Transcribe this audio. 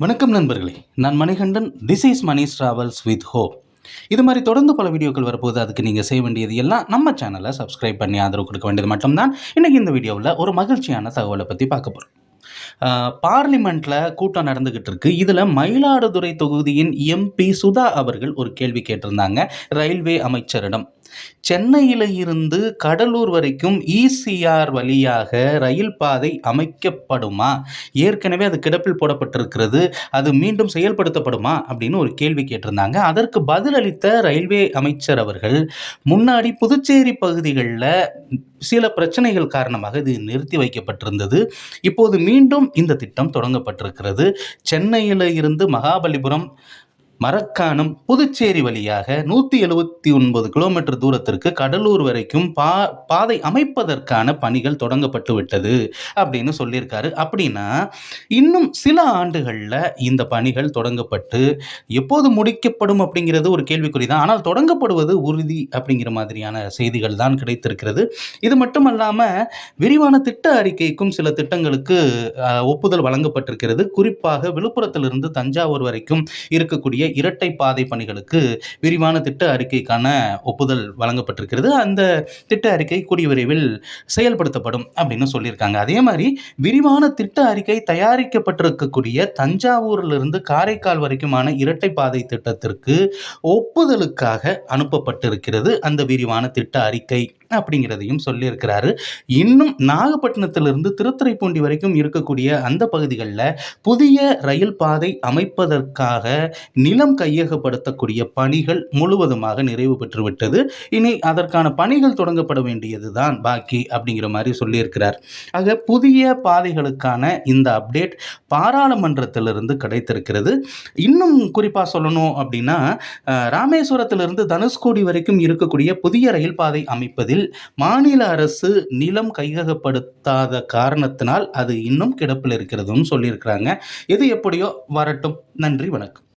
வணக்கம் நண்பர்களே, நான் Manikandan. This is Mani's travels with hope. இது மாதிரி தொடர்ந்து பல வீடியோக்கள் வரப்போது. அதுக்கு நீங்கள் செய்ய வேண்டியது எல்லாம் நம்ம சேனலை சப்ஸ்கிரைப் பண்ணி ஆதரவு கொடுக்க வேண்டியது மட்டும்தான். இன்றைக்கி இந்த வீடியோவில் ஒரு மகிழ்ச்சியான தகவலை பற்றி பார்க்க போகிறோம். பார்லிமெண்ட்டில் கூட்டம் நடந்துக்கிட்டு இருக்கு. இதில் மயிலாடுதுறை தொகுதியின் எம்பி சுதா அவர்கள் ஒரு கேள்வி கேட்டிருந்தாங்க ரயில்வே அமைச்சரிடம். சென்னையில் இருந்து கடலூர் வரைக்கும் இசிஆர் வழியாக ரயில் பாதை அமைக்கப்படுமா? ஏற்கனவே அது கிடப்பில் போடப்பட்டிருக்கிறது, அது மீண்டும் செயல்படுத்தப்படுமா அப்படின்னு ஒரு கேள்வி கேட்டிருந்தாங்க. அதற்கு பதிலளித்த ரயில்வே அமைச்சர் அவர்கள், முன்னாடி புதுச்சேரி பகுதிகளில் சில பிரச்சனைகள் காரணமாக இது நிறுத்தி வைக்கப்பட்டிருந்தது. இப்போது மீண்டும் இந்த திட்டம் தொடங்கப்பட்டிருக்கிறது. சென்னையில் இருந்து மகாபலிபுரம், மரக்காணம், புதுச்சேரி வழியாக 179 கிலோமீட்டர் தூரத்திற்கு கடலூர் வரைக்கும் பாதை அமைப்பதற்கான பணிகள் தொடங்கப்பட்டு விட்டது அப்படின்னு சொல்லியிருக்காரு. அப்படின்னா இன்னும் சில ஆண்டுகளில் இந்த பணிகள் தொடங்கப்பட்டு எப்போது முடிக்கப்படும் அப்படிங்கிறது ஒரு கேள்விக்குறி தான். ஆனால் தொடங்கப்படுவது உறுதி அப்படிங்கிற மாதிரியான செய்திகள் தான் கிடைத்திருக்கிறது. இது மட்டுமல்லாமல் விரிவான திட்ட அறிக்கைக்கும் சில திட்டங்களுக்கு ஒப்புதல் வழங்கப்பட்டிருக்கிறது. குறிப்பாக விழுப்புரத்திலிருந்து தஞ்சாவூர் வரைக்கும் இருக்கக்கூடிய இரட்டை பாதை பணிகளுக்கு விரிவான திட்ட அறிக்கைக்கான ஒப்புதல் வழங்கப்பட்டிருக்கிறது. அந்த திட்ட அறிக்கை கூடிய விரைவில் செயல்படுத்தப்படும் அப்படின்னு சொல்லியிருக்காங்க. அதே மாதிரி விரிவான திட்ட அறிக்கை தயாரிக்கப்பட்டிருக்கக்கூடிய தஞ்சாவூரிலிருந்து காரைக்கால் வரைக்குமான இரட்டை பாதை திட்டத்திற்கு ஒப்புதலுக்காக அனுப்பப்பட்டிருக்கிறது அந்த விரிவான திட்ட அறிக்கை அப்படிங்கிறதையும் சொல்லியிருக்கிறாரு. இன்னும் நாகப்பட்டினத்திலிருந்து திருத்துறைப்பூண்டி வரைக்கும் இருக்கக்கூடிய அந்த பகுதிகளில் புதிய ரயில் பாதை அமைப்பதற்காக நிலம் கையகப்படுத்தக்கூடிய பணிகள் முழுவதுமாக நிறைவு பெற்றுவிட்டது. இனி அதற்கான பணிகள் தொடங்கப்பட வேண்டியதுதான் பாக்கி அப்படிங்கிற மாதிரி சொல்லியிருக்கிறார். ஆக புதிய பாதைகளுக்கான இந்த அப்டேட் பாராளுமன்றத்திலிருந்து கிடைத்திருக்கிறது. இன்னும் குறிப்பாக சொல்லணும் அப்படின்னா, ராமேஸ்வரத்திலிருந்து தனுஷ்கோடி வரைக்கும் இருக்கக்கூடிய புதிய ரயில் பாதை அமைப்பதில் மாநில அரசு நிலம் கையகப்படுத்தாத காரணத்தினால் அது இன்னும் கிடப்பில் இருக்கிறதுன்னு சொல்லியிருக்கிறாங்க. எது எப்படியோ வரட்டும். நன்றி, வணக்கம்.